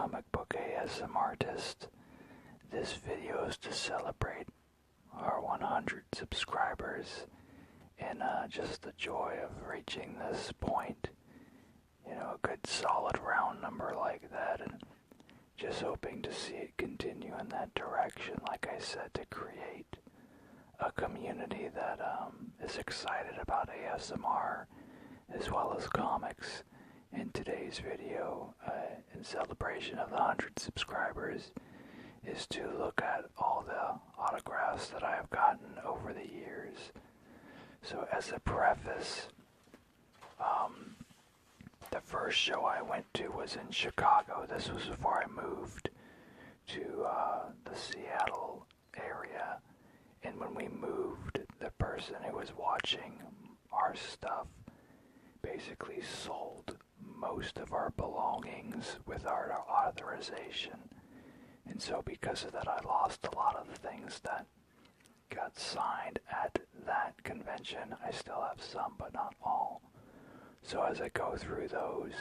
comic book ASM artist. This video is to celebrate our 100 subscribers and just the joy of reaching this point. You know, a good solid round number like that, and just hoping to see it continue in that direction, like I said, to create a community that is excited about ASMR as well as comics. In today's video, in celebration of the 100 subscribers, is to look at all the autographs that I have gotten over the years. So as a preface, the first show I went to was in Chicago. This was before I moved to the Seattle area. And when we moved, the person who was watching our stuff basically sold most of our belongings with our authorization. And so because of that, I lost a lot of the things that got signed at that convention. I still have some, but not all. So as I go through those,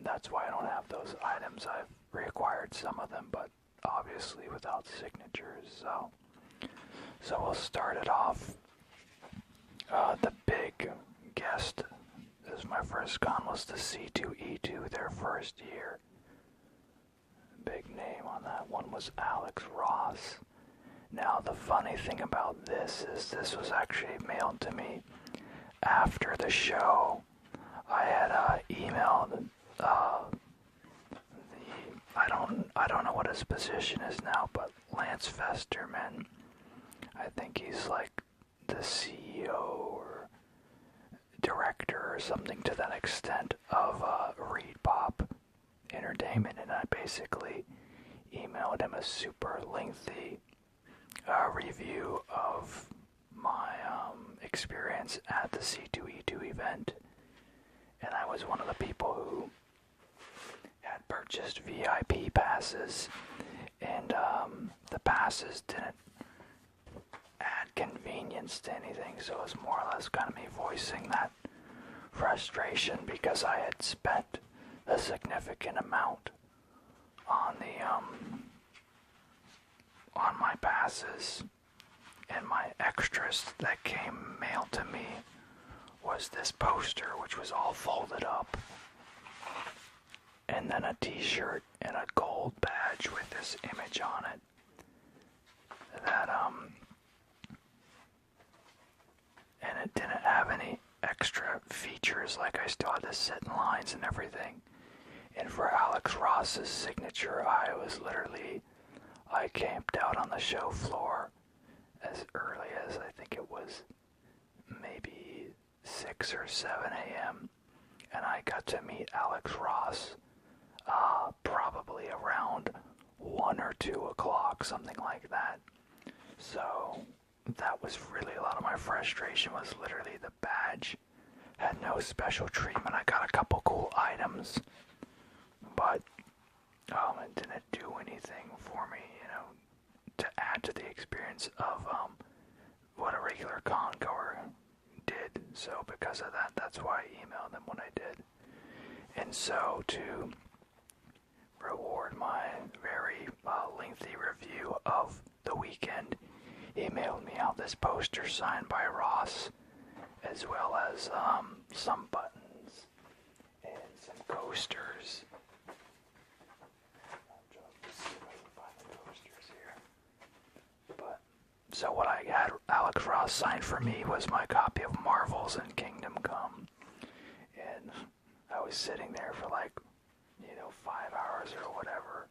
that's why I don't have those items. I've reacquired some of them, but obviously without signatures. So we'll start it off. The big guest, this is my first con, was the C2E2, their first year. Big name on that one was Alex Ross. Now the funny thing about this is this was actually mailed to me after the show. I had emailed I don't know what his position is now, but Lance Festerman, I think he's like the CEO or director or something to that extent of Reed Pop Entertainment, and I basically emailed him a super lengthy review of my experience at the C2E2 event. And I was one of the people who had purchased VIP passes, and the passes didn't add convenience to anything, so it was more or less kind of me voicing that frustration because I had spent a significant amount on the on my passes, and my extras that came mailed to me was this poster, which was all folded up, and then a t-shirt and a gold badge with this image on it that and it didn't have any extra features, like I still had to sit in lines and everything. And for Alex Ross's signature, I camped out on the show floor as early as I think it was maybe 6 or 7 a.m. and I got to meet Alex Ross probably around 1 or 2 o'clock, something like that. So that was really a lot of my frustration, was literally the badge had no special treatment. I got a couple cool items, but it didn't do anything for me, to add to the experience of what a regular con goer did. So because of that, that's why I emailed them when I did. And so to reward my very lengthy review of the weekend, he mailed me out this poster signed by Ross, as well as some buttons and some coasters. So what I had Alex Ross sign for me was my copy of Marvels and Kingdom Come. And I was sitting there for 5 hours or whatever.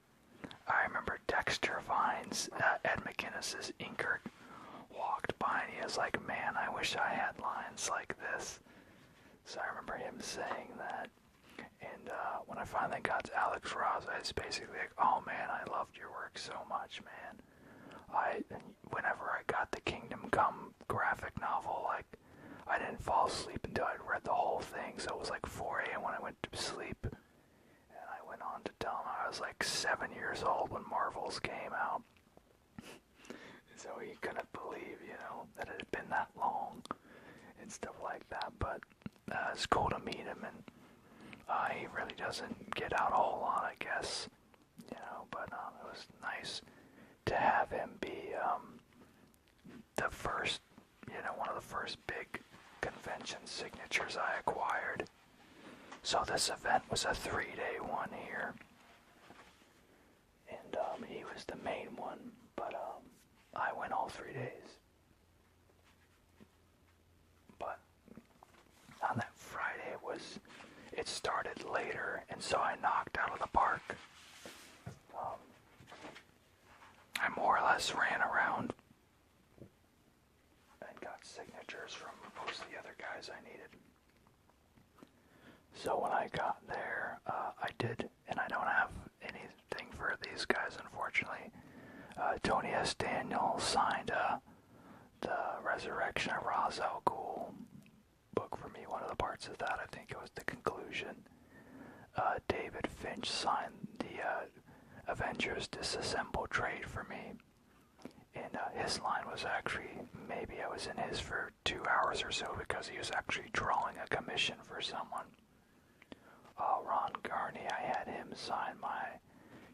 I remember Dexter Vines, Ed McGuinness's inker, walked by and he was like, "Man, I wish I had lines like this." So I remember him saying that. And when I finally got to Alex Ross, I was basically like, "Oh man, I loved your work so much, man." Whenever I got the Kingdom Come graphic novel, I didn't fall asleep until I'd read the whole thing, so it was 4 a.m. when I went to sleep. And I went on to tell him I was 7 years old when Marvels came out. So he couldn't believe, that it had been that long and stuff like that. But it's cool to meet him, and he really doesn't get out a whole lot, I guess. But it was nice to have him be the first, one of the first big convention signatures I acquired. So this event was a 3-day one here, and he was the main one, but I went all 3 days. But on that Friday it started later, and so I knocked out of the park. I more or less ran around and got signatures from most of the other guys I needed. So when I got there, I did, and I don't have anything for these guys, unfortunately. Tony S. Daniel signed the Resurrection of Ra's al Ghul book for me, one of the parts of that. I think it was the conclusion. David Finch signed the Avengers Disassemble trade for me. And his line was actually, maybe I was in his for 2 hours or so because he was actually drawing a commission for someone. Ron Garney, I had him sign my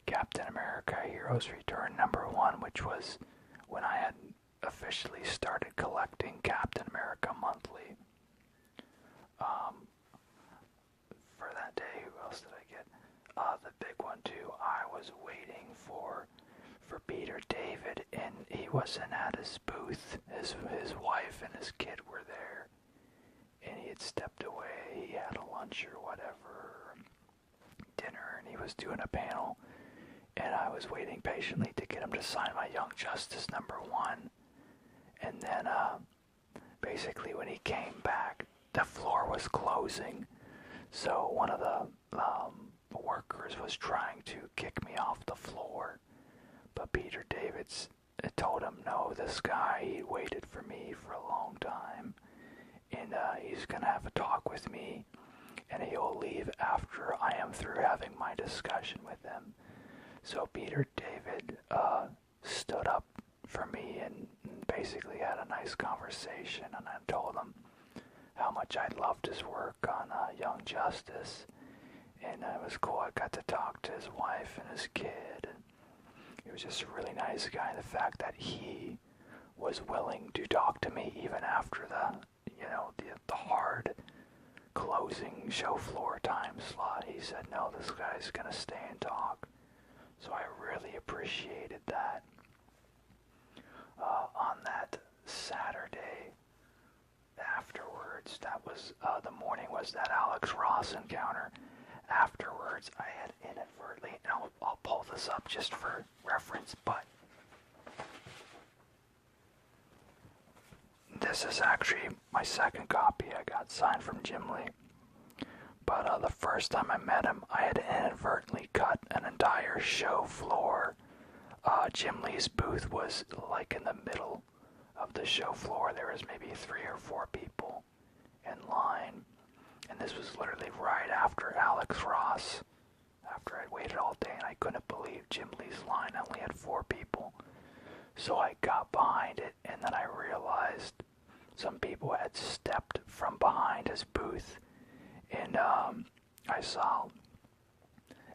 Captain America Heroes Return #1, which was when I had officially started collecting Captain America monthly. For that day, who else did I get? The big one too, I was waiting for Peter David, and he wasn't at his booth. His wife and his kid were there, and he had stepped away. He had a lunch or whatever, dinner, and he was doing a panel, and I was waiting patiently to get him to sign my Young Justice #1. And then basically when he came back, the floor was closing, so one of the workers was trying to kick me off the floor, but Peter Davids told him, no, this guy, he waited for me for a long time, and he's gonna have a talk with me, and he'll leave after I am through having my discussion with him. So Peter David stood up for me and basically had a nice conversation, and I told him how much I loved his work on Young Justice, and it was cool. I got to talk to his wife and his kid, and he was just a really nice guy. The fact that he was willing to talk to me even after the hard closing show floor time slot, he said, no, this guy's gonna stay and talk. So I really appreciated that. On that Saturday afterwards, that was the morning was that Alex Ross encounter. Afterwards, I had inadvertently, and I'll pull this up just for reference, but this is actually my second copy I got signed from Jim Lee. But the first time I met him, I had inadvertently cut an entire show floor. Jim Lee's booth was like in the middle of the show floor. There was maybe 3 or 4 people in line. And this was literally right after Alex Ross. After I'd waited all day, and I couldn't believe Jim Lee's line only had 4 people. So I got behind it, and then I realized some people had stepped from behind his booth, and I saw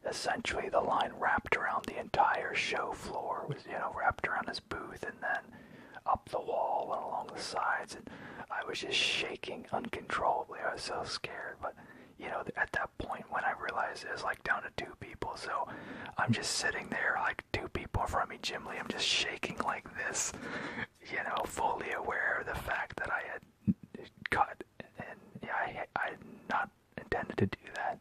essentially the line wrapped around the entire show floor. It was, wrapped around his booth, and then up the wall and along the sides, and I was just shaking uncontrollably. I was so scared, but at that point when I realized it was like down to 2 people, so I'm just sitting there like 2 people in front of me, Jim Lee, I'm just shaking like this, fully aware of the fact that I had cut, and I had not intended to do that.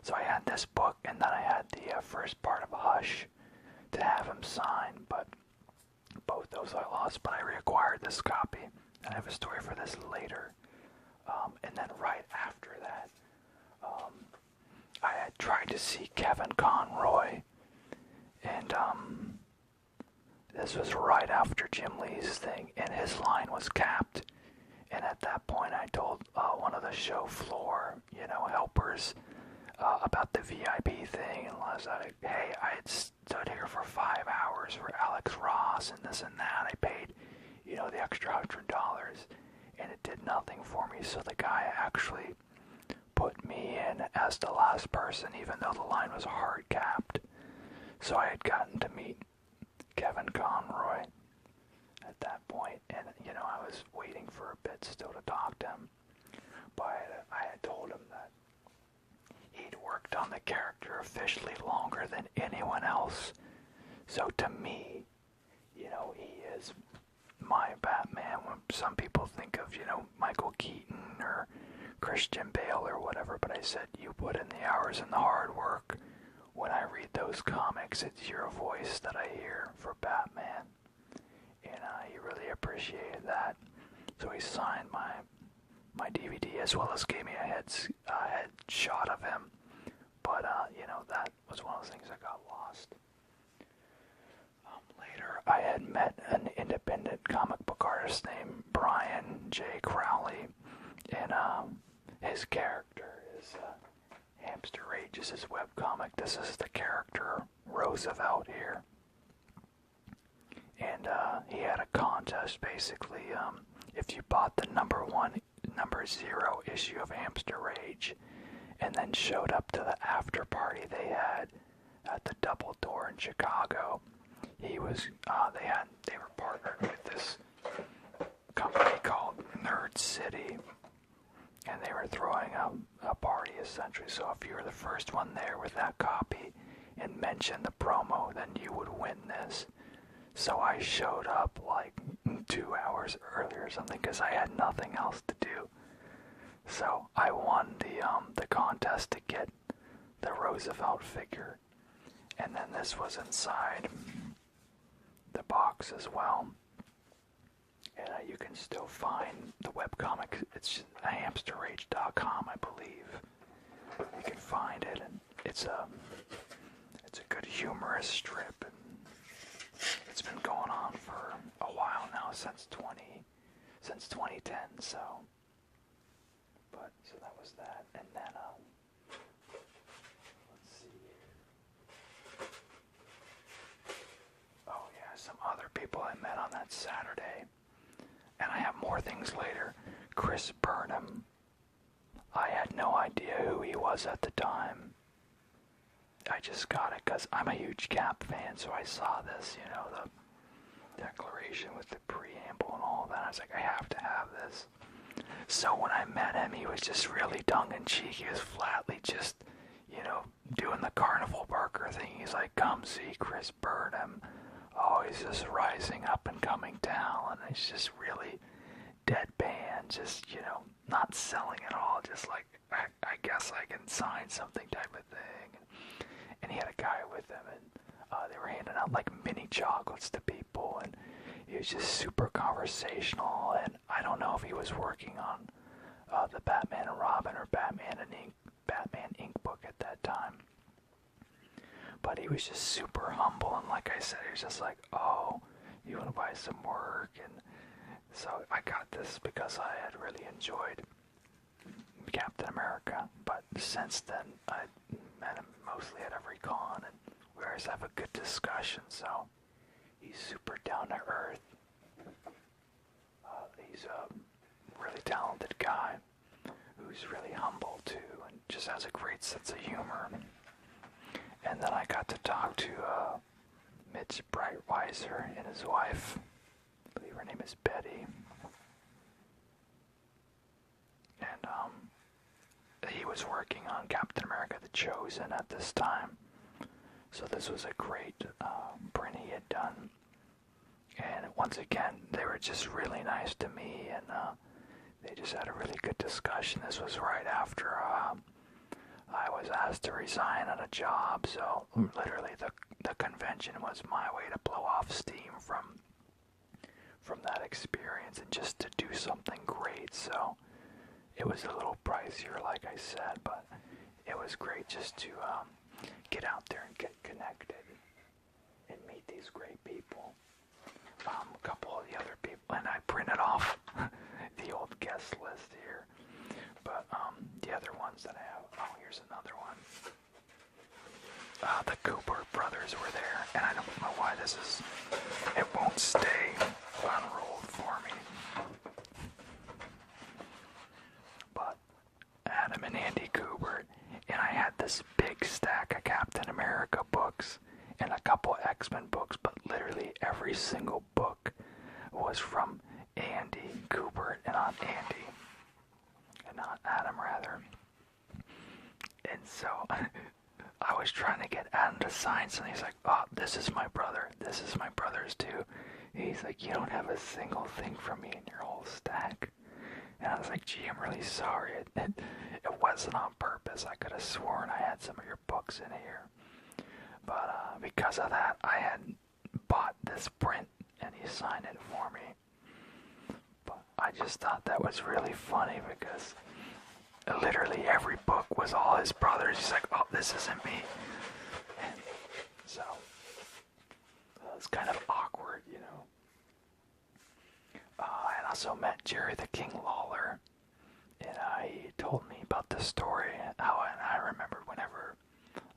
So I had this book, and then I had the first part of Hush to have him sign, but both those I lost, but I reacquired this copy. I have a story for this later. And then right after that, I had tried to see Kevin Conroy, and this was right after Jim Lee's thing, and his line was capped. And at that point, I told one of the show floor, helpers about the VIP thing, and I was like, hey, I had stood here for 5 hours for Alex Ross and this and that. I paid, the extra $100, and it did nothing for me. So the guy actually put put me in as the last person, even though the line was hard capped. So I had gotten to meet Kevin Conroy at that point, and I was waiting for a bit still to talk to him. But I had told him that he'd worked on the character officially longer than anyone else. So to me, he is my Batman. When some people think of, Michael Keaton or Christian Bale or whatever, but I said, you put in the hours and the hard work. When I read those comics, it's your voice that I hear for Batman. And he really appreciated that. So he signed my DVD as well as gave me a head shot of him. But, that was one of those things that got lost. Later, I had met an independent comic book artist named Brian J. Crowley, and his character is Hamster Rage is his webcomic. This is the character Roosevelt here. And he had a contest, basically. If you bought the number 0 issue of Hamster Rage, and then showed up to the after party they had at the Double Door in Chicago, they were partnered with this company called Nerd City, and they were throwing a party essentially. So if you were the first one there with that copy and mentioned the promo, then you would win this. So I showed up like 2 hours earlier or something because I had nothing else to do. So I won the contest to get the Roosevelt figure, and then this was inside the box as well. And you can still find the webcomic. It's hamsterrage.com, I believe. You can find it, and it's a good humorous strip, and it's been going on for a while now, since 2010. So that was that, and then let's see here. Oh yeah, some other people I met on that Saturday. And I have more things later. Chris Burnham. I had no idea who he was at the time. I just got it because I'm a huge Cap fan, so I saw this, the declaration with the preamble and all that. I was like, I have to have this. So when I met him, he was just really tongue-in-cheek. He was flatly just, doing the Carnival Barker thing. He's like, come see Chris Burnham. Oh, he's just rising up and coming down, and he's just really deadpan, just, not selling at all, just like, I guess I can sign something type of thing. And he had a guy with him, and they were handing out like mini chocolates to people, and he was just super conversational, and I don't know if he was working on the Batman and Robin or Batman Inc. book at that time. But he was just super humble, and like I said, he was just like, oh, you want to buy some work? And so I got this because I had really enjoyed Captain America, but since then, I met him mostly at every con, and we always have a good discussion, so he's super down to earth. He's a really talented guy who's really humble too, and just has a great sense of humor. And then I got to talk to Mitch Breitweiser and his wife. I believe her name is Betty. And he was working on Captain America The Chosen at this time. So this was a great print he had done. And once again, they were just really nice to me, and they just had a really good discussion. This was right after I was asked to resign on a job, so literally the convention was my way to blow off steam from that experience and just to do something great. So it was a little pricier, like I said, but it was great just to get out there and get connected and meet these great people. A couple of the other people, and I printed off the old guest list here, but the other ones that I have, oh, here's another one. The Cooper brothers were there, and I don't know why it won't stay unrolled for me. But Adam and Andy Cooper So I was trying to get Adam to sign something. He's like, oh, this is my brother. This is my brother's too. He's like, you don't have a single thing from me in your whole stack. And I was like, gee, I'm really sorry. It wasn't on purpose. I could have sworn I had some of your books in here. But because of that, I had bought this print and he signed it for me. But I just thought that was really funny because literally every book was all his brothers. He's like, oh, this isn't me. And so it was kind of awkward, you know. I also met Jerry the King Lawler, and he told me about this story. How and I remember whenever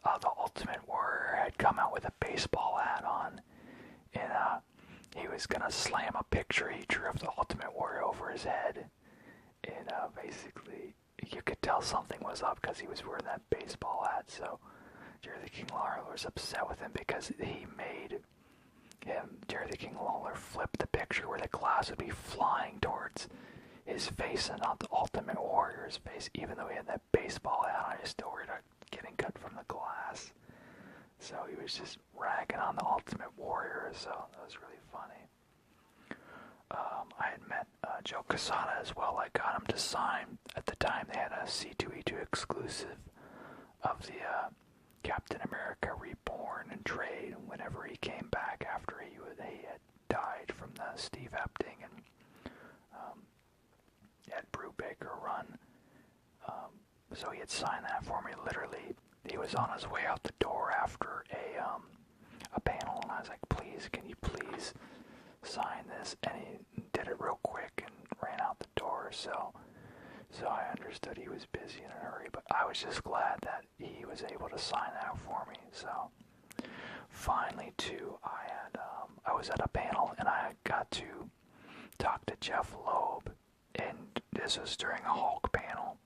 the Ultimate Warrior had come out with a baseball hat on, and he was gonna slam a picture he drew of the Ultimate Warrior over his head, and basically you could tell something was up because he was wearing that baseball hat. So Jerry the King Lawler was upset with him because he made Jerry the King Lawler flipped the picture where the glass would be flying towards his face and not the Ultimate Warrior's face, even though he had that baseball hat on. He still worried about getting cut from the glass. So he was just ragging on the Ultimate Warrior, so that was really funny. I had met Joe Quesada as well. I got him to sign. At the time, they had a C2E2 exclusive of the Captain America Reborn and trade whenever he came back after he had died from the Steve Epting and Ed Brubaker run. So he had signed that for me. Literally, he was on his way out the door after a panel, and I was like, please, can you please sign this? And he did it real quick and ran out the door. So I understood he was busy in a hurry, but I was just glad that he was able to sign that for me. So finally, too, I was at a panel and I got to talk to Jeff Loeb, and this was during a Hulk panel.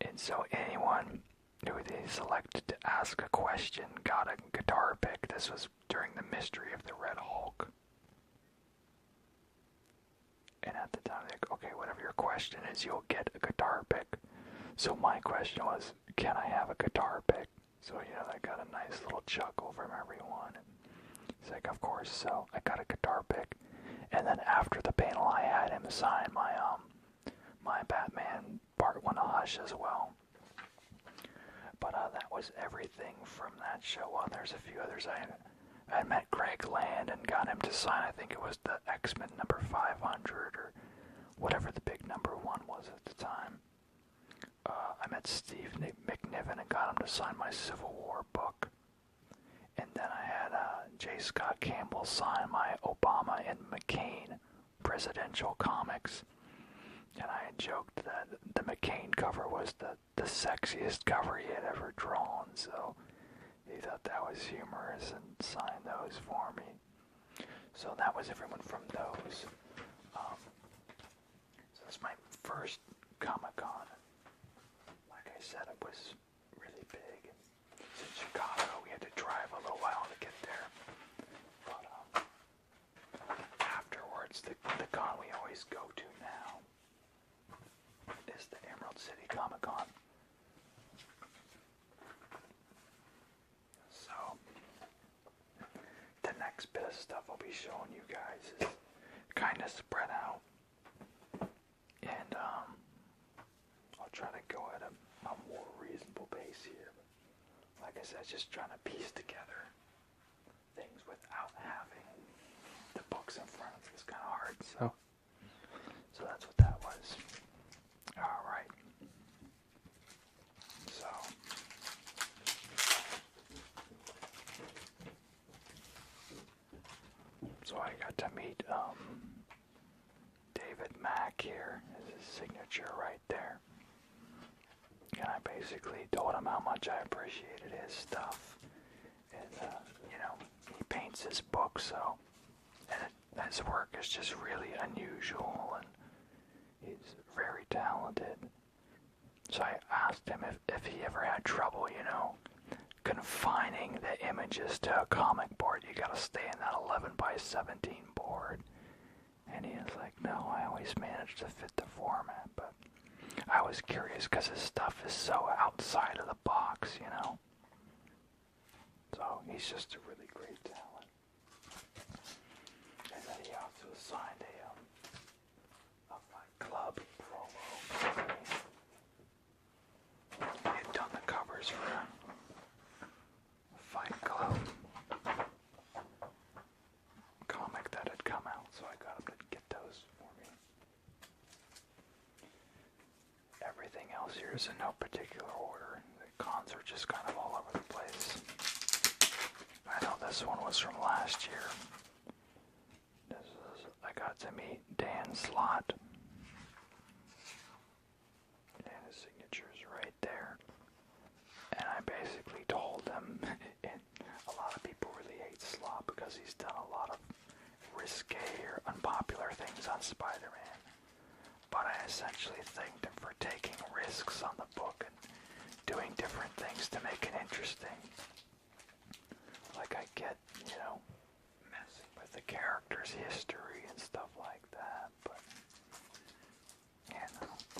And so anyone who they selected to ask a question got a guitar pick. This was during the Mystery of the Red Hulk. And at the time, like, okay, whatever your question is, you'll get a guitar pick. So my question was, can I have a guitar pick? So, I got a nice little chuckle from everyone. And he's like, of course. So I got a guitar pick. And then after the panel, I had him sign my Batman Part 1 of Hush as well. But that was everything from that show. Well, there's a few others. I met Greg Land and got him to sign, I think it was the X-Men number 500 or whatever the big number 1 was at the time. I met Steve McNiven and got him to sign my Civil War book. And then I had J. Scott Campbell sign my Obama and McCain presidential comics. And I had joked that the McCain cover was the sexiest cover he had ever drawn, so he thought that was humorous and signed those for me. So that was everyone from those. So that's my first Comic-Con. Like I said, it was really big. It's in Chicago. We had to drive a little while to get there. But afterwards, the con we always go to now is the Emerald City Comic-Con. So, the next bit of stuff I'll be showing you guys is kind of spread out. And, I'll try to go at a more reasonable pace here. But like I said, just trying to piece together things without having the books in front of me is kind of hard. So that's what that was. Alright. So I got to meet David Mack here. His signature right there. And I basically told him how much I appreciated his stuff. And, he paints his book, so... And his work is just really unusual, and he's very talented. So I asked him if he ever had trouble, confining the images to a comic board. You gotta stay in that 11 by 17 board. And he was like, no, I always manage to fit the format. But I was curious because his stuff is so outside of the box. is in no particular order. The cons are just kind of all over the place. I know this one was from last year. I got to meet Dan Slott. And his signature's right there. And I basically told him, and a lot of people really hate Slott because he's done a lot of risque or unpopular things on Spider-Man. But I essentially thanked him for taking risks on the book and doing different things to make it interesting. Like I get, messing with the character's history and stuff like that, but,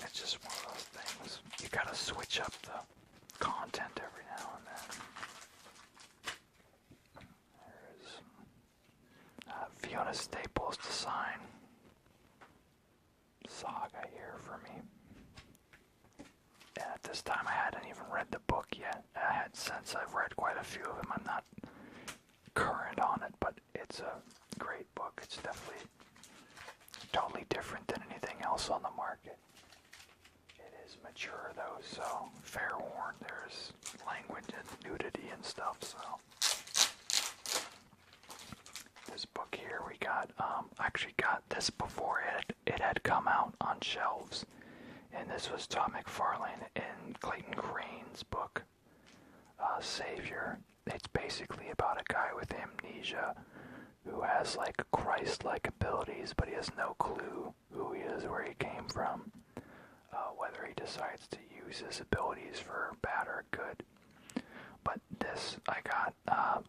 it's just one of those things. You gotta switch up the content every now and then. There's Fiona Staples to sign. Saga here for me. And at this time I hadn't even read the book yet. Since I've read quite a few of them. I'm not current on it, but it's a great book. It's definitely totally different than anything else on the market. It is mature though, so fair warned, there's language and nudity and stuff, so. This book here we got, actually got this before it had come out on shelves. And this was Todd McFarlane in Clayton Crane's book, Savior. It's basically about a guy with amnesia who has like Christ-like abilities, but he has no clue who he is, where he came from, whether he decides to use his abilities for bad or good. But this I got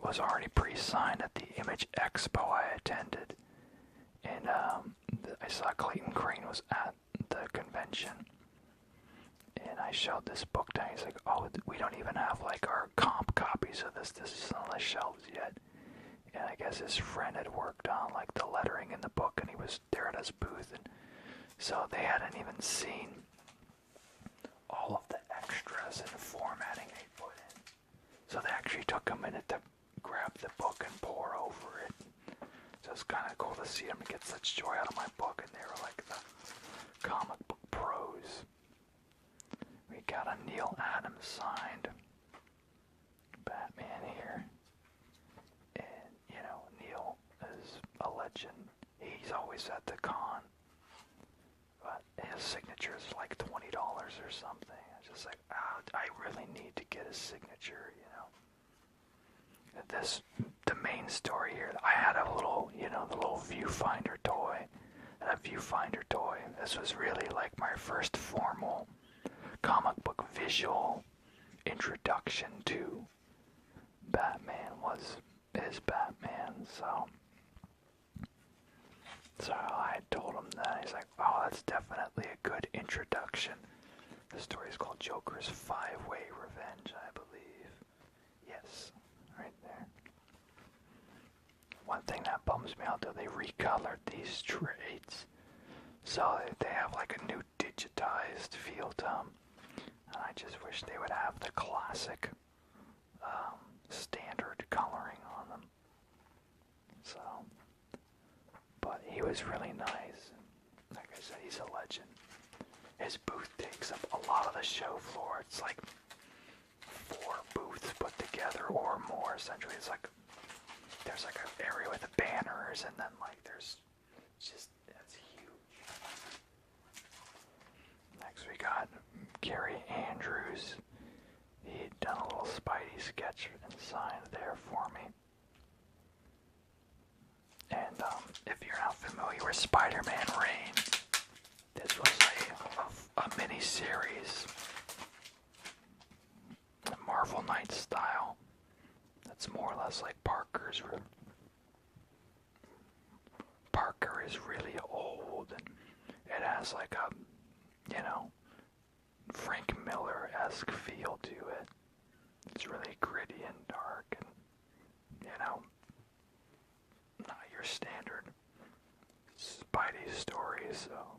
was already pre-signed at the Image Expo I attended, and I saw Clayton Crane was at the convention, and I showed this book to him. He's like, "Oh, we don't even have like our comp copies of this. This isn't on the shelves yet." And I guess his friend had worked on like the lettering in the book, and he was there at his booth, and so they hadn't even seen all of the extras and formatting they put in. So they actually took a minute to grab the book and pour over it. So it's kind of cool to see them get such joy out of my book, and they were like the comic book pros. We got a Neil Adams signed Batman here. And, Neil is a legend. He's always at the con. But his signature is like $20 or something. I'm just like, I really need to get his signature, The main story here, I had a little, the little viewfinder toy. And a viewfinder toy. This was really like my first formal comic book visual introduction to Batman is Batman, so I told him that. He's like, "Oh, that's definitely a good introduction." The story is called Joker's Five-Way Revenge, I believe. Yes, right there. One thing that bums me out, though, they recolored these trades, so they have like a new digitized feel to them. And I just wish they would have the classic standard coloring on them. So, but he was really nice. Like I said, he's a legend. His booth takes up a lot of the show floor. It's like 4 booths put together or more. Essentially, it's like there's like an area with the banners, and then like there's just, it's huge. Next we got Gary Andrews. He'd done a little Spidey sketch and signed there for me. And if you're not familiar with Spider-Man Reign, this was a mini-series, Marvel Knights style. That's more or less like Parker is really old, and it has like a, Frank Miller-esque feel to it. It's really gritty and dark, and, not your standard Spidey story, so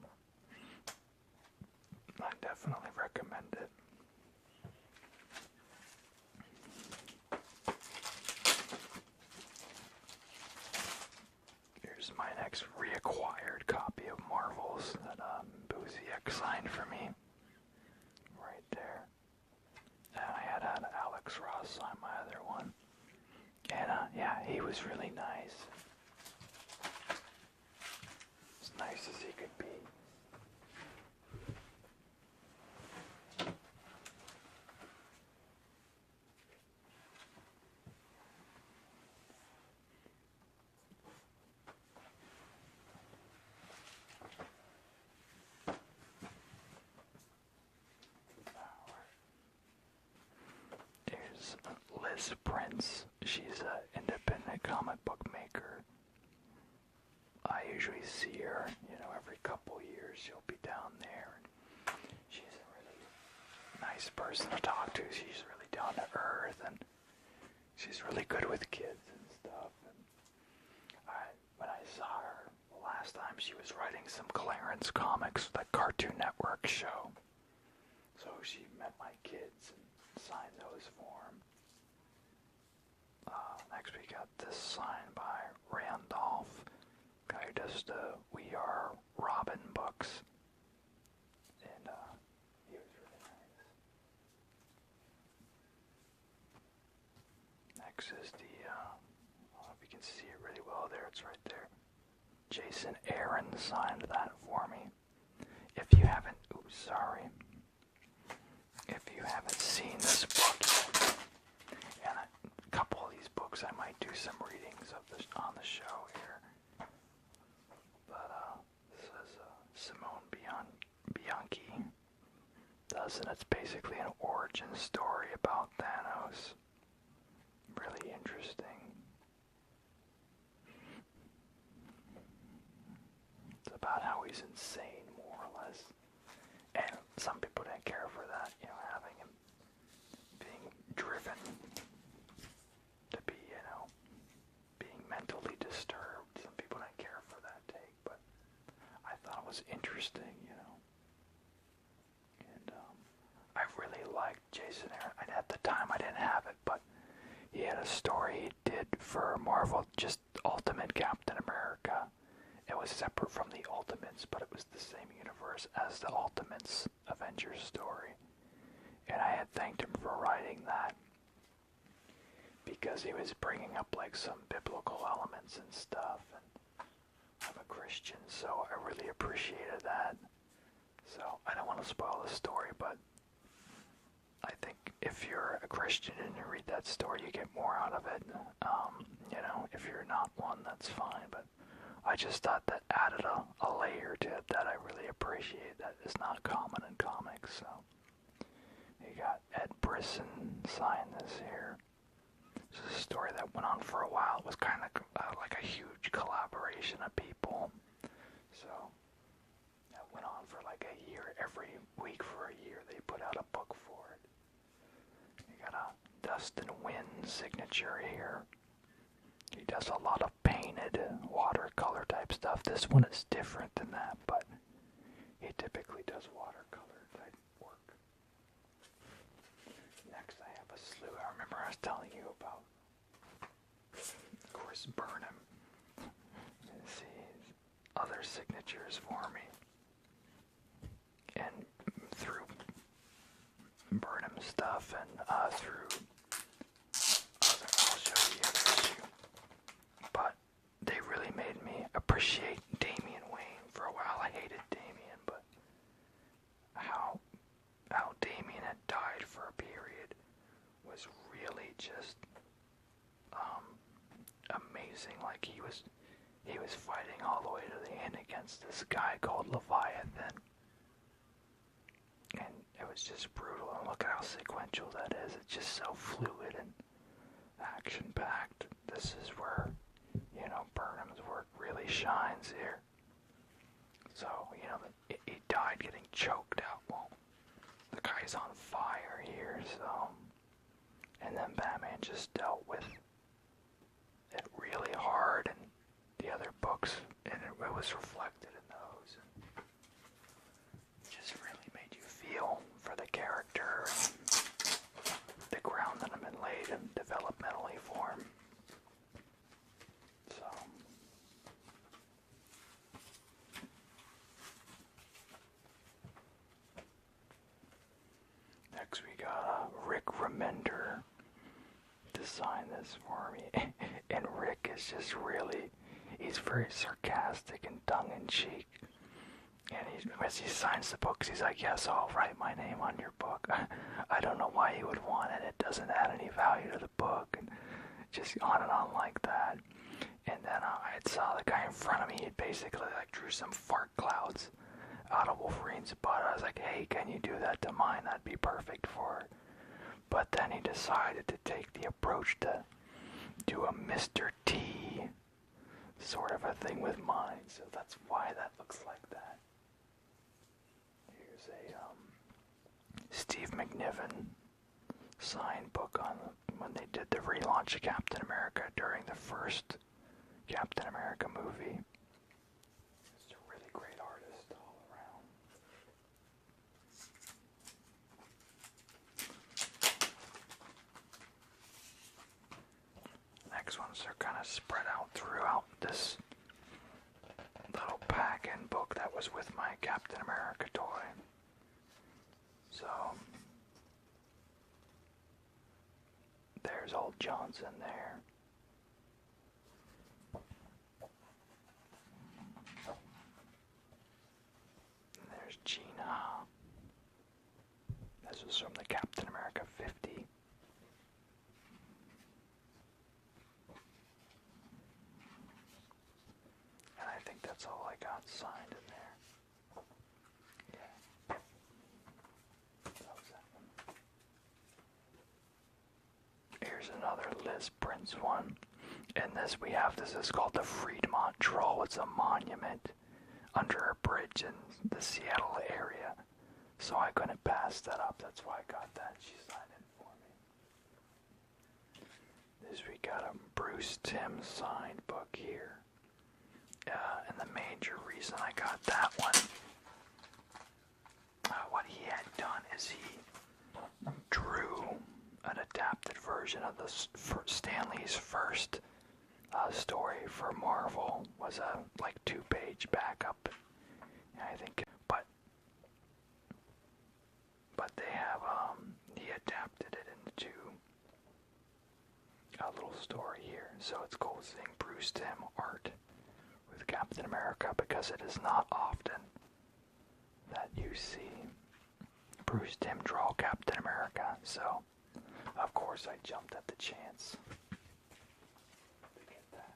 I definitely recommend it. Here's my next reacquired copy of Marvels that Busiek signed for me. Right there. was really nice. As nice as he could be. Here's Liz Prince. She's an independent comic book maker. I usually see her, every couple years. She'll be down there. She's a really nice person to talk to. She's really down to earth, and she's really good with kids and stuff. And when I saw her last time, she was writing some Clarence Comics, the Cartoon Network show. So she met my kids and signed those for them. Next we got this signed by Randolph, guy who does the We Are Robin books. And he was really nice. Next is the, I don't know if you can see it really well there, it's right there. Jason Aaron signed that for me. If you haven't, if you haven't seen this book yet, and a couple of these books I might do some readings of this on the show here. But this is Simone Bianchi does, and it's basically an origin story about Thanos. Really interesting. It's about how he's insane, more or less. And some people didn't care for that, having him being driven to be, being mentally disturbed. Some people didn't care for that take, but I thought it was interesting, And I really liked Jason Aaron. At the time I didn't have it, but he had a story he did for Marvel, just Ultimate Captain America. It was separate from the Ultimates, but it was the same universe as the Ultimates Avengers story. And I had thanked him for writing that, because he was bringing up like some biblical elements and stuff, and I'm a Christian, so I really appreciated that. So I don't want to spoil the story, but I think if you're a Christian and you read that story, you get more out of it. If you're not one, that's fine, but I just thought that added a layer to it that I really appreciate that is not common in comics. So you got Ed Brisson signed this here. This is a story that went on for a while. It was kind of like a huge collaboration of people. So that went on for like a year. Every week for a year they put out a book for it. You got a Dustin Wynn signature here. He does a lot of painted watercolor type stuff. This one is different than that, but he typically does watercolor type work. Next I have a slew. I remember I was telling you about Chris Burnham. Let's see, other signatures for me. And through Burnham stuff and through other, I'll show you the other issue. But they really made me appreciate Damian Wayne. For a while I hated Damian, but how Damian had died for a period was really just amazing. Like he was fighting all the way to the end against this guy called Leviathan. And it was just brutal, and look at how sequential that is. It's just so fluid and action-packed. This is where, Burnham's work really shines here. So, he died getting choked out. Well, the guy's on fire here, so... And then Batman just dealt with it really hard, and the other books, and it was reflected in those. And just really made you feel for the character and the ground that I'm in laid and developmentally for him. So next we got Rick Remender to sign this for me. And Rick is just really, he's very sarcastic and tongue-in-cheek. And as he signs the books, he's like, yes, I'll write my name on your book. I don't know why you would want it. It doesn't add any value to the book. And just on and on like that. And then I saw the guy in front of me. He basically like drew some fart clouds out of Wolverine's butt. I was like, hey, can you do that to mine? That'd be perfect for it. But then he decided to take the approach to do a Mr. T sort of a thing with mine. So that's why that looks like that. Here's a Steve McNiven signed book on when they did the relaunch of Captain America during the first Captain America movie. He's a really great artist all around. Next ones are kind of spread out throughout this little pack-in book that was with my Captain America toy. So there's old Johnson there. And there's Gina. This was from the Captain America 50. And I think that's all I got signed in there. Yeah. That was that one. Here's another Liz Prince one. And this is called the Fremont Troll. It's a monument under a bridge in the Seattle area. So I couldn't pass that up. That's why I got that. She signed it for me. This we got a Bruce Timm signed book here. And the major reason I got that one, what he had done is he drew an adapted version of Stanley's first story for Marvel. Was a like 2-page backup, I think. But they have he adapted it into a little story here. So it's cool seeing Bruce Timm art with Captain America, because it is not often that you see Bruce Timm draw Captain America. So of course I jumped at the chance to get that.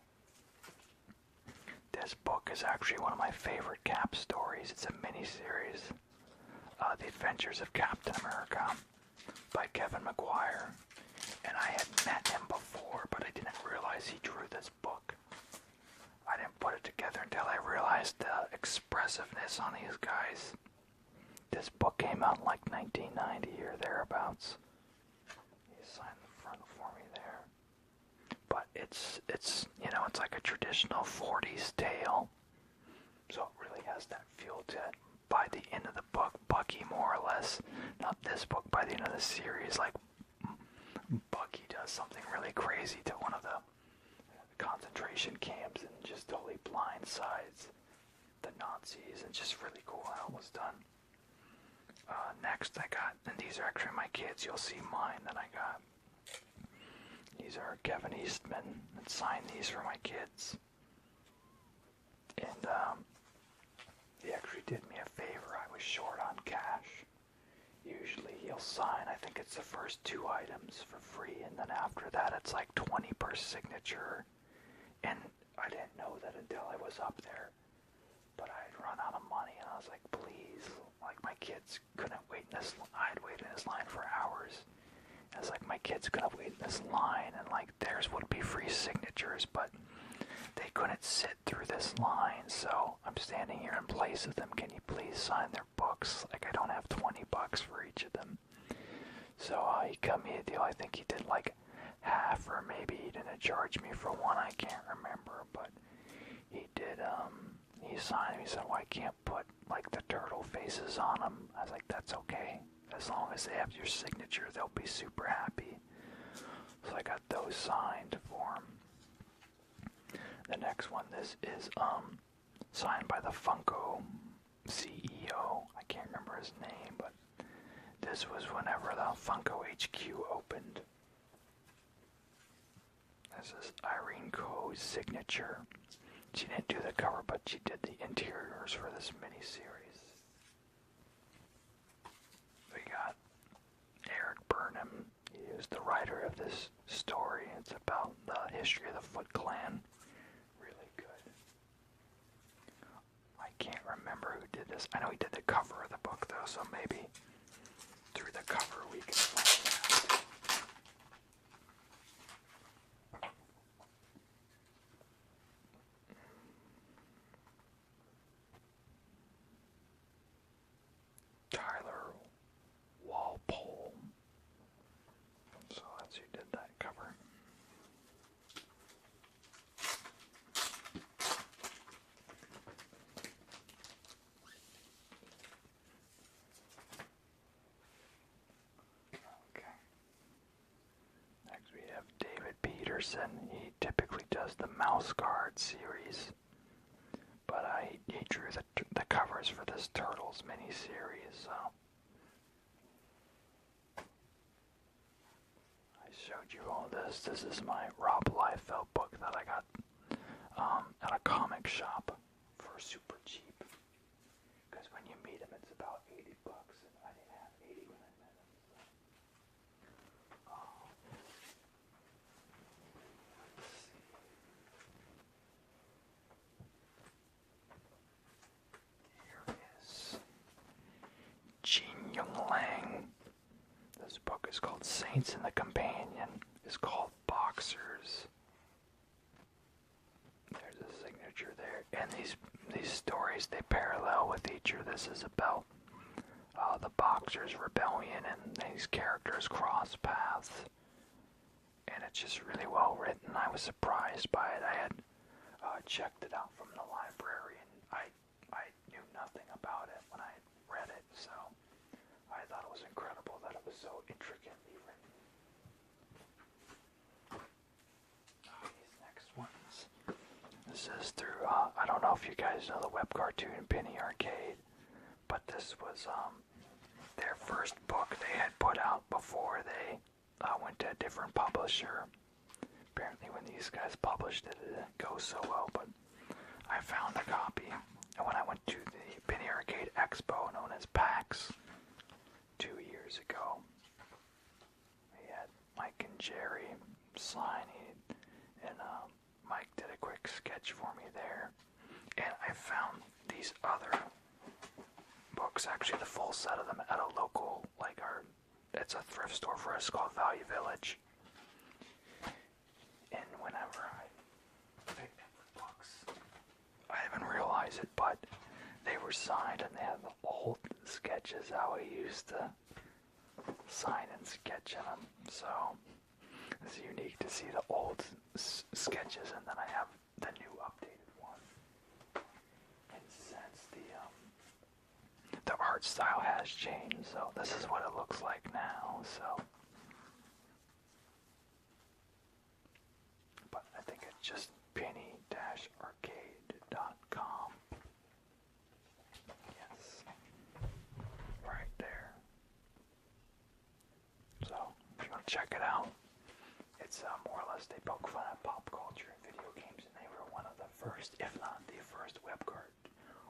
This book is actually one of my favorite Cap stories. It's a miniseries, The Adventures of Captain America by Kevin Maguire. And I had met him before, but I didn't realize he drew this book. I didn't put it together until I realized the expressiveness on these guys. This book came out in like 1990 or thereabouts. He signed the front for me there. But it's it's like a traditional 40s tale. So it really has that feel to it. By the end of the book, Bucky more or less, not this book, by the end of the series, like Bucky does something really crazy to one of the concentration camps and just totally blindsides the Nazis, and just really cool how it was done. Next I got, and these are actually my kids, you'll see mine that I got. These are Kevin Eastman, that signed these for my kids. And he actually did me a favor. I was short on cash. Usually he'll sign, I think it's the first 2 items for free, and then after that it's like 20 per signature. And I didn't know that until I was up there. But I had run out of money, and I was like, please. Like, my kids couldn't wait in this line. I had waited in this line for hours. And it's like, my kids couldn't wait in this line, and like, theirs would be free signatures, but they couldn't sit through this line, so I'm standing here in place of them. Can you please sign their books? Like, I don't have $20 for each of them. So he cut me a deal. I think he did like half, or maybe he didn't charge me for one. I can't remember, but he did. He signed them. He said, well, I can't put like the turtle faces on them. I was like, that's okay. As long as they have your signature, they'll be super happy. So I got those signed for him. The next one, this is signed by the Funko CEO. I can't remember his name, but this was whenever the Funko HQ opened. This is Irene Coe's signature. She didn't do the cover, but she did the interiors for this miniseries. We got Eric Burnham. He is the writer of this story. It's about the history of the Foot Clan. Really good. I can't remember who did this. I know he did the cover of the book, though, so maybe through the cover we can find out. Tyler Walpole. So that's who did that cover. Okay. Next we have David Peterson. He typically does the Mouse Guard series, but he drew the covers for this Turtles miniseries, so I showed you all this. This is my Rob Liefeld book that I got at a comic shop for super cheap. Because when you meet him, it's about $80, and I didn't have 80 when I met him. So. Here is Jean Young Lang. This book is called Saints, and the companion is called Boxers. There's a signature there, and these stories, they parallel with each other. This is about the Boxers Rebellion, and these characters cross paths, and it's just really well written. I was surprised by it. I had checked it out from the library, and I knew nothing about it when I read it, so I thought it was incredible that it was so intricately written. These next ones. This is through, I don't know if you guys know the web cartoon Penny Arcade, but this was their first book they had put out before they went to a different publisher. Apparently when these guys published it, it didn't go so well, but I found a copy. And when I went to the Penny Arcade Expo, known as PAX, 2 years ago, we had Mike and Jerry signing, and Mike did a quick sketch for me there. And I found these other books, actually the full set of them, at a local, it's a thrift store for us called Value Village. And whenever I picked up the books, I didn't realize it, but they were signed, and they had the old sketches how I used to sign and sketch in them. So it's unique to see the old sketches, and then I have the new updated one. And since the art style has changed, so this is what it looks like now. So, but I think it's just penny-arcade.com. Yes, right there. So if you want to check it out, it's more or less they poke fun at pop culture and video games, and they were one of the first, if not the first, web card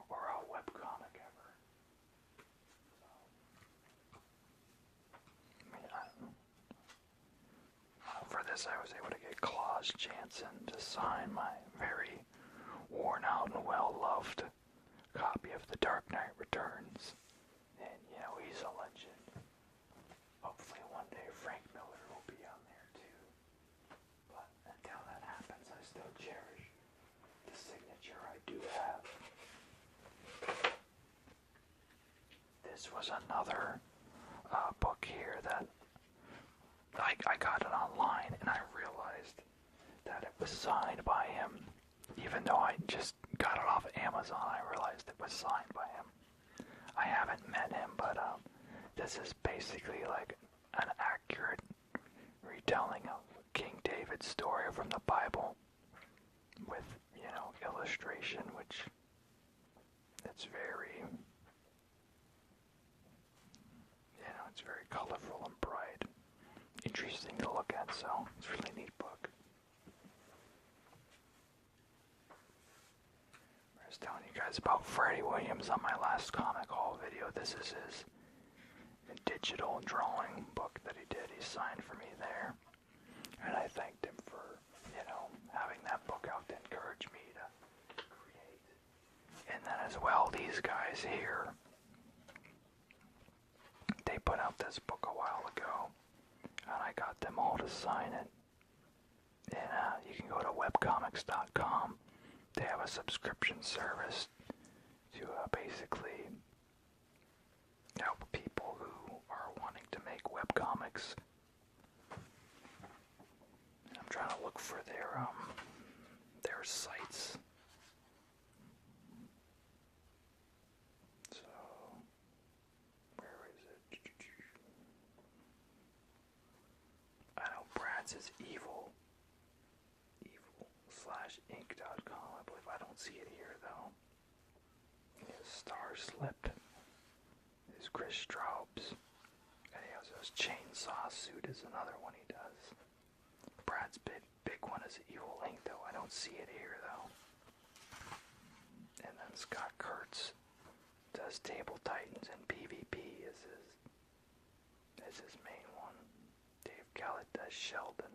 or a web comic ever. So, for this, I was able to get Klaus Janson to sign my very worn out and well-loved copy of The Dark Knight Returns. And, he's a legend. Hopefully one day Frank Miller will be on there too. But until that happens, I still cherish the signature I do have. This was another book here that I got it online, and I realized that it was signed by him. Even though I just got it off of Amazon, I realized it was signed by him. I haven't met him, but this is basically like an accurate retelling of King David's story from the Bible with, illustration, which it's very, it's very colorful and bright. Interesting to look at, so it's a really neat book. guys about Freddie Williams on my last comic haul video. This is his digital drawing book that he did. He signed for me there. And I thanked him for, having that book out to encourage me to create. And then as well, these guys here, they put out this book a while ago, and I got them all to sign it. And you can go to webcomics.com. They have a subscription service to basically help people who are wanting to make webcomics. I'm trying to look for their sites. So, where is it? I know Brad's is evil/ink.com. I believe I don't see it here though. His Star Slip is Chris Straub's. And he has his Chainsaw Suit is another one he does. Brad's big one is Evil Ink though. I don't see it here though. And then Scott Kurtz does Table Titans and PvP is his main one. Dave Gallett does Sheldon.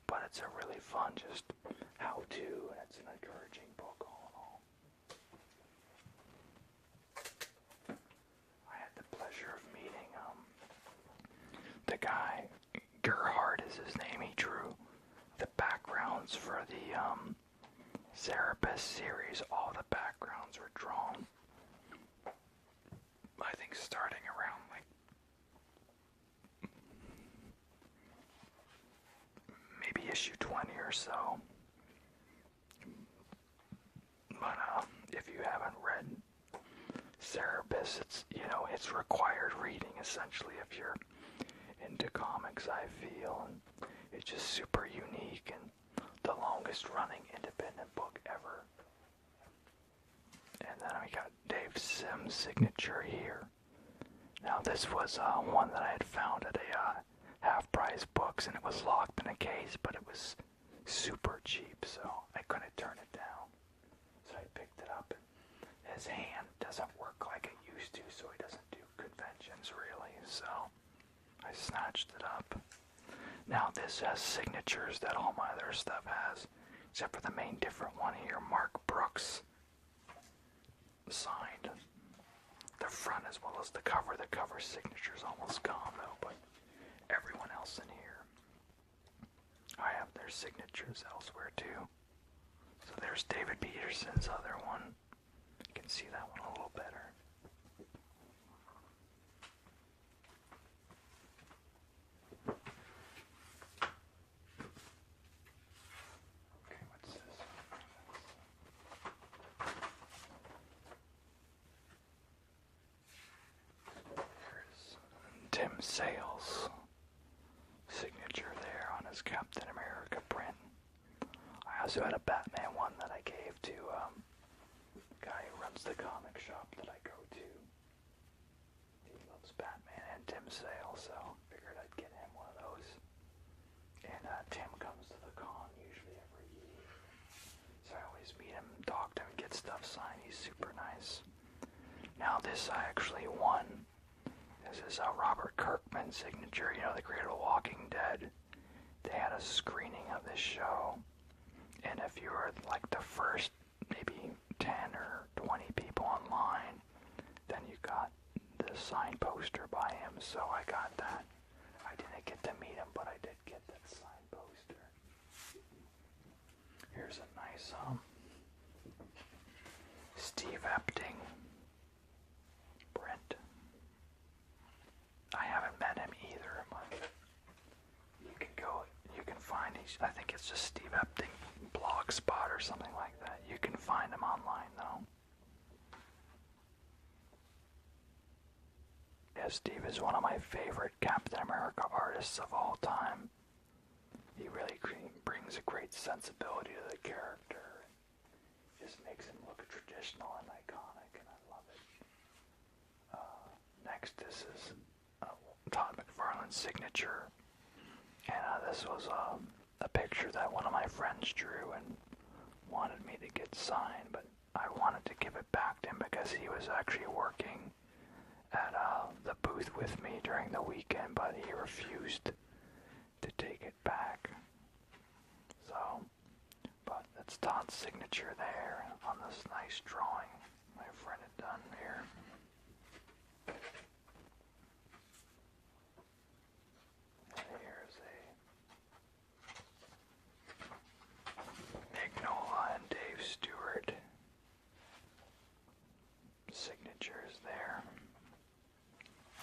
But it's a really fun just how-to, and it's an encouraging book all in all. I had the pleasure of meeting the guy, Gerhard is his name. He drew the backgrounds for the Cerebus series. All the backgrounds were drawn, I think, starting around maybe issue 20 or so. But if you haven't read Cerebus, it's required reading essentially if you're into comics, I feel, and it's just super unique and the longest running independent book ever. And then we got Dave Sim's signature here. Now this was one that I had found at a half-price books, and it was locked in a case, but it was super cheap, so I couldn't turn it down. So I picked it up, and his hand doesn't work like it used to, so he doesn't do conventions really, so I snatched it up. Now this has signatures that all my other stuff has, except for the main different one here, Mark Brooks signed. The front as well as the cover. The cover signature's almost gone though, but everyone else in here, I have their signatures elsewhere too. So there's David Peterson's other one. You can see that one a little better. Okay, what's this? There's Tim Sale's signature there on his Captain America print. I also had a Batman one that I gave to the guy who runs the comic shop that I go to. He loves Batman and Tim Sale, so figured I'd get him one of those. And Tim comes to the con usually every year, so I always meet him, talk to him, get stuff signed. He's super nice. Now this I actually won. This is Robert Kirkman signature, the creator of Walking Dead. They had a screening of this show, and if you were like the first maybe 10 or 20 people online, then you got the signed poster by him, so I got that. I didn't get to meet him, but I did get that signed poster. Here's a nice Steve Epting print. I haven't met him either, but you can find, I think it's just Steve Epting Blogspot or something like that. You can find him online though. Yeah, Steve is one of my favorite Captain America artists of all time. He really brings a great sensibility to the character. Just makes him look traditional and iconic, and I love it. Next, this is Todd McFarlane's signature, and this was a picture that one of my friends drew and wanted me to get signed, but I wanted to give it back to him because he was actually working at the booth with me during the weekend, but he refused to take it back. So, but that's Todd's signature there on this nice drawing my friend had done here. And here's a Mignola and Dave Stewart signatures there.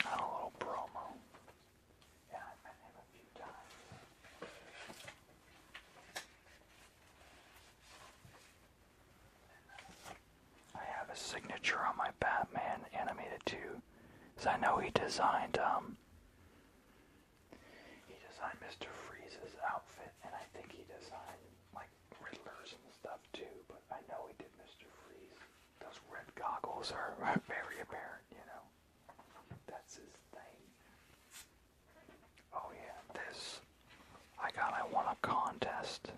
And a little promo. Yeah, I met him a few times. I have a signature on my Batman animated too, because I know he designed Mr. Freeze's outfit, and I think he designed like Riddlers and stuff too. But I know he did Mr. Freeze. Those red goggles are very apparent, you know. That's his thing. Oh yeah, this I won a contest.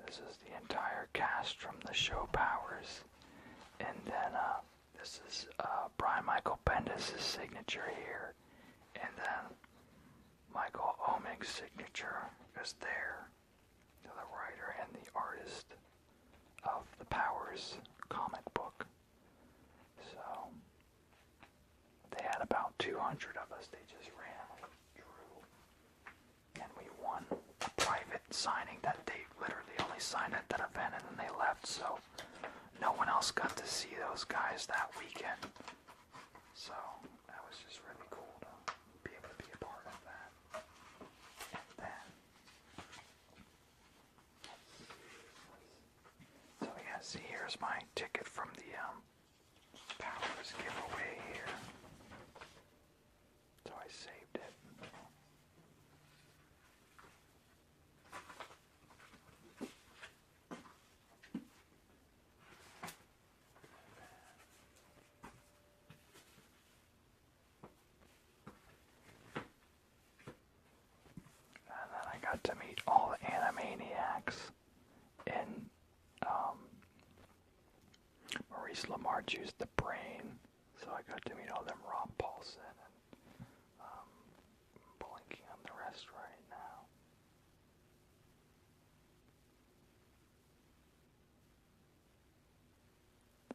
This is the entire cast from the show Powers. And then this is Brian Michael Bendis' signature here. And then Michael Oeming's signature is there. The writer and the artist of the Powers comic book. So they had about 200 of us. They just randomly drew. And we won a private signing that they literally only signed at that event and then they left. So no one else got to see those guys that weekend. So that was just really cool to be able to be a part of that. And then, so yeah, see, here's my ticket from the Powers giveaway here. So I saved it. And then I got to meet all the Animaniacs in Maurice LaMarche's The Brain. So I got to meet all them, Rob Paulson, and blanking on the rest right now.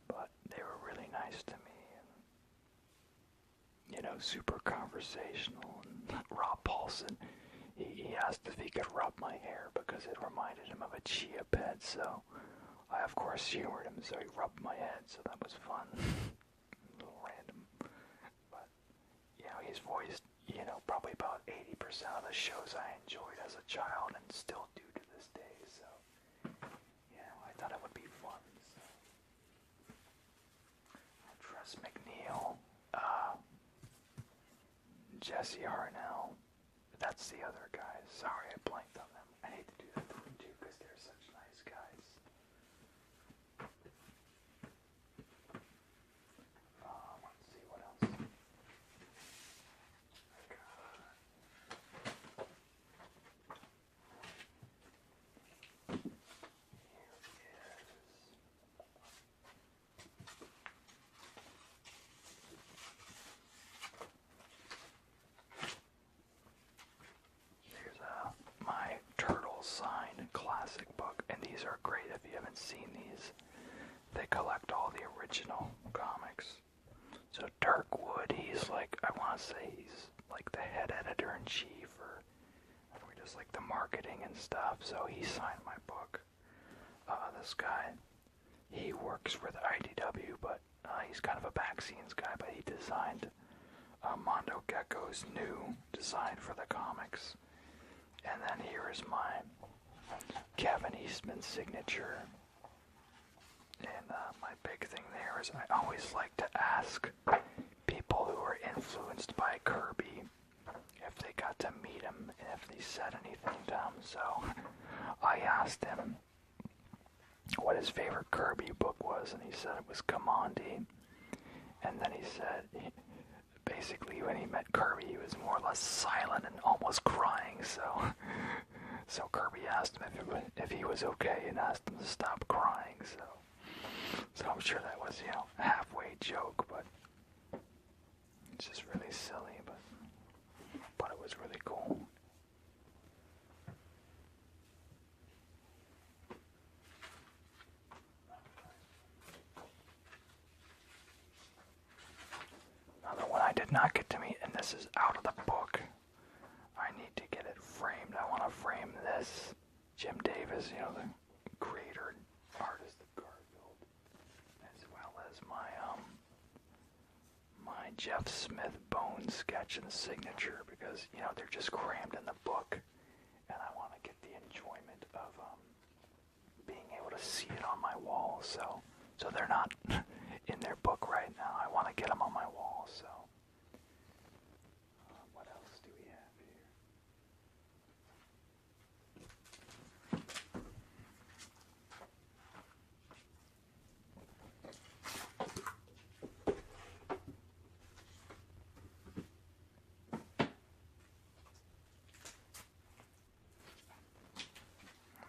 But they were really nice to me, and, you know, super conversational. And Rob Paulson, he asked if he could rub my hair because it reminded him of a chia pet, so I of course humored him, so he rubbed my head, so that was fun. A little random. But, you know, he's voiced, you know, probably about 80% of the shows I enjoyed as a child and still do to this day, so, you know, I thought it would be fun. So. Tress McNeil, Jesse Harnell, that's the other guys. Sorry, I blanked on them. I hate to do that to them too, because they're such nice guys. Let's see what else. Here's my Turtles signed classic book, and these are great if you haven't seen these. They collect all the original comics. So Dirk Wood, he's like, I want to say he's like the head editor-in-chief, or just like the marketing and stuff, so he signed my book. This guy, he works with IDW, but he's kind of a back scenes guy, but he designed Mondo Gecko's new design for the comics. And then here is my Kevin Eastman signature. And my big thing there is I always like to ask people who are influenced by Kirby if they got to meet him and if they said anything to him. So I asked him what his favorite Kirby book was, and he said it was Kamandi. And then he said, basically when he met Kirby, he was more or less silent and almost crying. So So Kirby asked him if he was okay and asked him to stop crying. So I'm sure that was, a halfway joke, but it's just really silly, but it was really cool. Another one I did not get to meet, and this is out of the book. I need to get it framed. I want to frame this. Jim Davis, the creator and artist of Garfield, as well as my Jeff Smith bone sketch and signature, because they're just crammed in the book, and I want to get the enjoyment of being able to see it on my wall. So they're not in their book right now. I want to get them on my wall. So what else do we have here?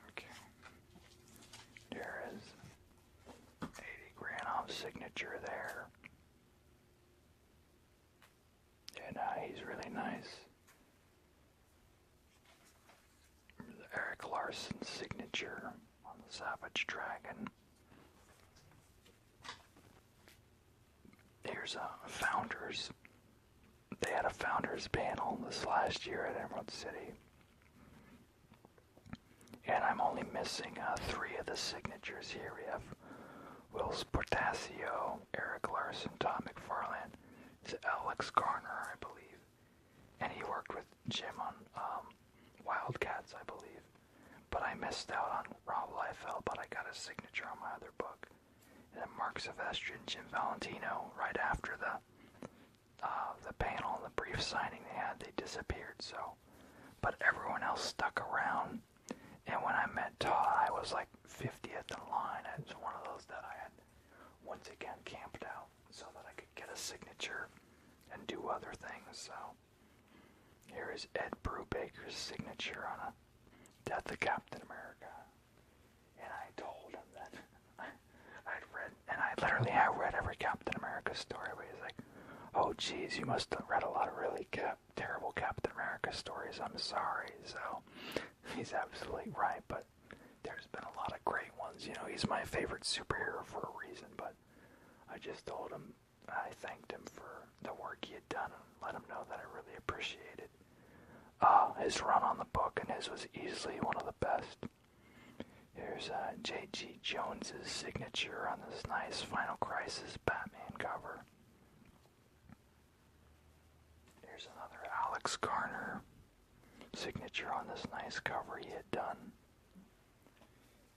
Okay. There is 80 Granov signature there. And he's really nice. The Eric Larson signature on the Savage Dragon. Here's a Founders. They had a Founders panel this last year at Emerald City. And I'm only missing 3 of the signatures here. We have Will Portasio, Eric Larson, Todd McFarlane. It's Alex Garner, I believe. And he worked with Jim on Wildcats, I believe. But I missed out on Rob Liefeld, but I got a signature on my other book. And then Mark Silvestri and Jim Valentino, right after the panel and the brief signing they had, they disappeared. So, but everyone else stuck around. And when I met Todd, I was like 50th in line. It was one of those that I had once again camped out so that I could get a signature and do other things. So here is Ed Brubaker's signature on a Death of Captain America. And I told him that I'd read, and I read every Captain America story, but he's like, oh geez, you must have read a lot of really terrible Captain America stories, I'm sorry. So he's absolutely right, but there's been a lot of great ones. He's my favorite superhero for a reason, but I just told him, I thanked him for the work he had done and let him know that I really appreciated his run on the book, and his was easily one of the best. Here's J.G. Jones's signature on this nice Final Crisis Batman cover. Here's another Alex Garner signature on this nice cover he had done.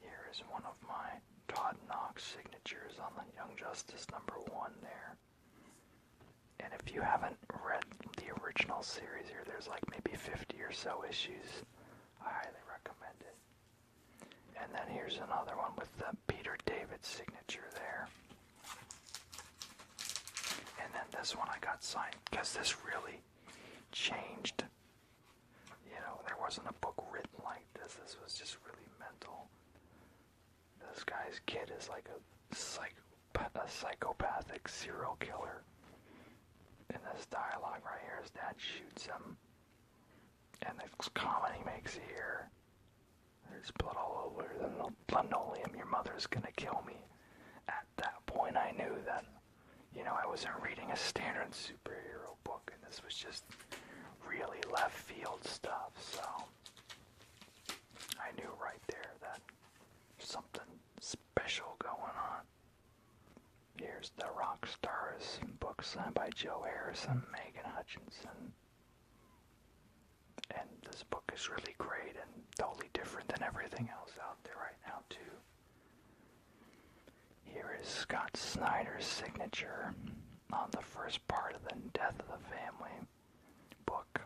Here is one of my Todd Knox signatures on the Young Justice #1 there. And if you haven't read the original series here, there's like maybe 50 or so issues. I highly recommend it. And then here's another one with the Peter David signature there. And then this one I got signed because this really changed. There wasn't a book written like this. This was just really mental. This guy's kid is like a psychopathic serial killer. In this dialogue right here, his dad shoots him. And the comment he makes here, there's blood all over the linoleum, your mother's gonna kill me. At that point I knew that, I wasn't reading a standard superhero book, and this was just really left field stuff, so I knew right there that there's something special going on. Here's the Rock Stars book signed by Joe Harrison, Megan Hutchinson. And this book is really great and totally different than everything else out there right now, too. Here is Scott Snyder's signature on the first part of the Death of the Family book.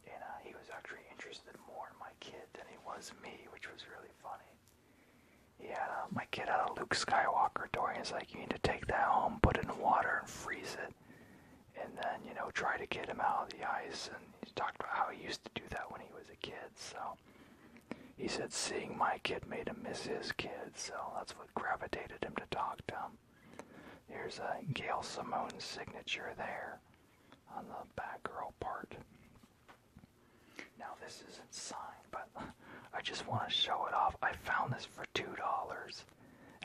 And he was actually interested more in my kid than he was me, which was really funny. He had my kid had a Luke Skywalker toy, and he's like, you need to take that home, put it in water, and freeze it. And then, try to get him out of the ice. And he talked about how he used to do that when he was a kid. So he said seeing my kid made him miss his kid, so that's what gravitated him to talk to him. Here's a Gail Simone signature there on the Batgirl part. Now this isn't signed, but I just want to show it off. I found this for $2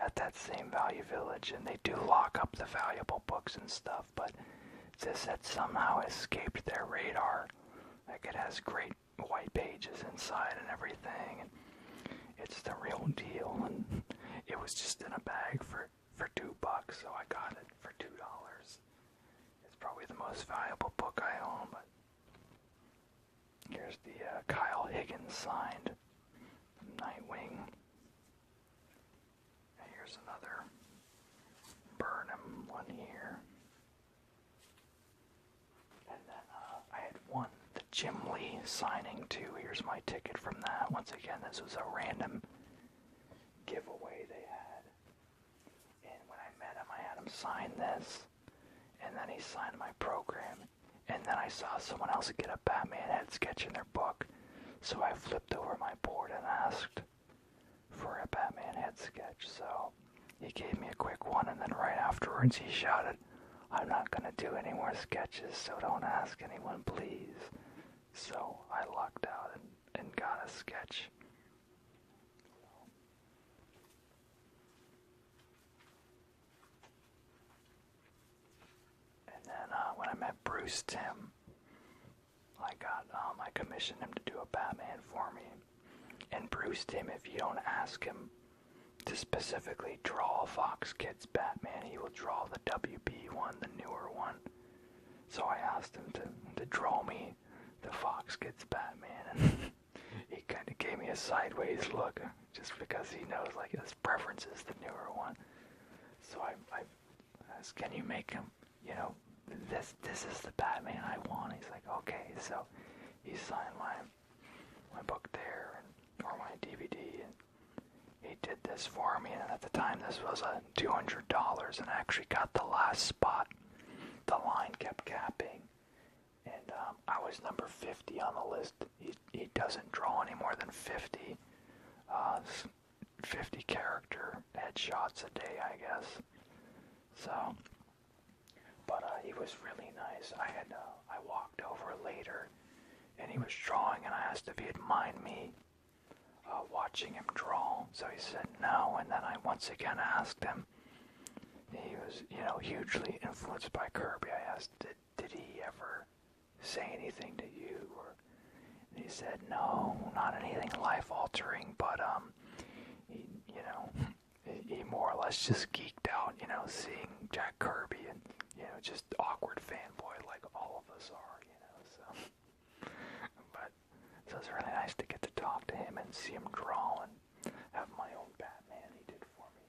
at that same Value Village, and they do lock up the valuable books and stuff, but this had somehow escaped their radar. Like, it has great white pages inside and everything, and it's the real deal, and it was just in a bag for $2, so I got it for $2. It's probably the most valuable book I own, but here's the Kyle Higgins signed Nightwing. And here's another Burnham one here. And then I had one, the Jim Lee signing too. Here's my ticket from that. Once again, this was a random giveaway they had. And when I met him, I had him sign this. And then he signed my program. And then I saw someone else get a Batman head sketch in their book. So I flipped over my board and asked for a Batman head sketch. So he gave me a quick one, and then right afterwards he shouted, "I'm not going to do any more sketches, so don't ask anyone, please." So I lucked out and got a sketch. And then when I met Bruce Timm, I commissioned him to do a Batman for me. And Bruce Timm, if you don't ask him to specifically draw Fox Kids Batman, he will draw the WB one, the newer one. So I asked him to draw me the Fox Kids Batman, and he kind of gave me a sideways look, just because he knows, like, his preference is the newer one. So I asked, "Can you make him, this is the Batman I want?" He's like, "Okay." So he signed my book there, or my DVD, and he did this for me. And at the time, this was $200, and I actually got the last spot. The line kept capping, and I was number 50 on the list. He doesn't draw any more than 50 character headshots a day, I guess. So, but he was really nice. I walked over later, and he was drawing, and I asked if he'd mind me watching him draw. So he said no, and then I once again asked him. He was, hugely influenced by Kirby. I asked, did he ever say anything to you? And he said, no, not anything life-altering, but, he more or less just geeked out, seeing Jack Kirby and, just awkward fanboy like all of us are, so. But, so it's really nice to get to talk to him and see him draw and have my own Batman he did for me.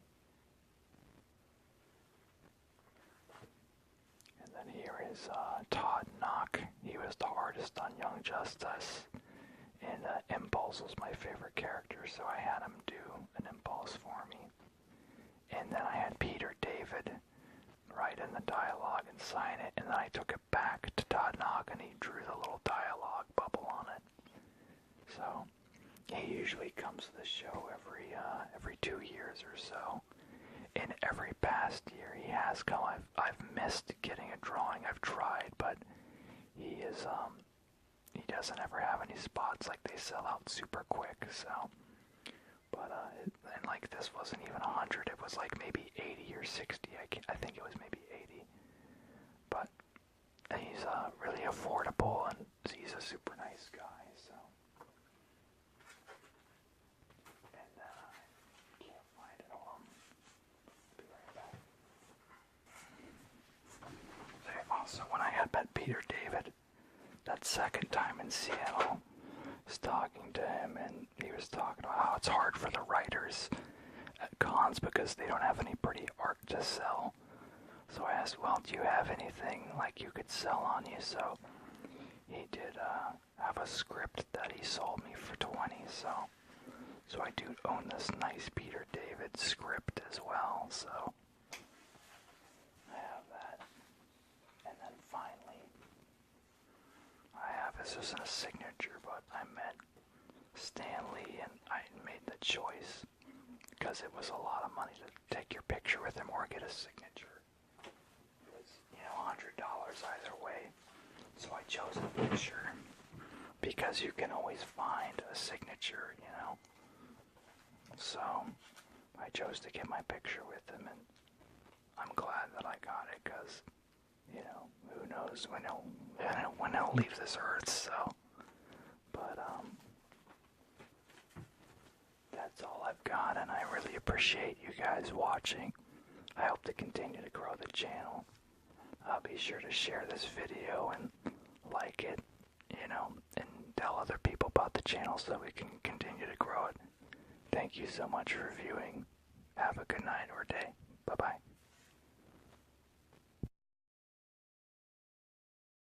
And then here is Todd Knock. He was the artist on Young Justice, and Impulse was my favorite character, so I had him do an Impulse for me. And then I had Peter David write in the dialogue and sign it, and then I took it back to Todd Knock, and he drew the little dialogue bubble on it. So he usually comes to the show every 2 years or so. In every past year he has come. I've missed getting a drawing. I've tried, but he doesn't ever have any spots. Like, they sell out super quick. So, but and like, this wasn't even 100. It was like maybe 80 or 60. I think it was maybe 80. But he's really affordable, and he's a super nice guy. So, and I can't find it. Hold on. Be right back. Also, when I had met Peter David that second time in Seattle, I was talking to him, and he was talking about how it's hard for the writers at cons because they don't have any pretty art to sell. So I asked, well, do you have anything like you could sell on you? So he did have a script that he sold me for 20. So I do own this nice Peter David script as well. So I have that. And then finally, this isn't a signature, but I met Stan Lee, and I made the choice because it was a lot of money to take your picture with him or get a signature. It was, $100 either way. So I chose a picture because you can always find a signature, So I chose to get my picture with him, and I'm glad that I got it because, who knows when he'll leave this earth, so. But, that's all I've got, and I really appreciate you guys watching. I hope to continue to grow the channel. Be sure to share this video and like it, and tell other people about the channel so we can continue to grow it. Thank you so much for viewing. Have a good night or day. Bye-bye.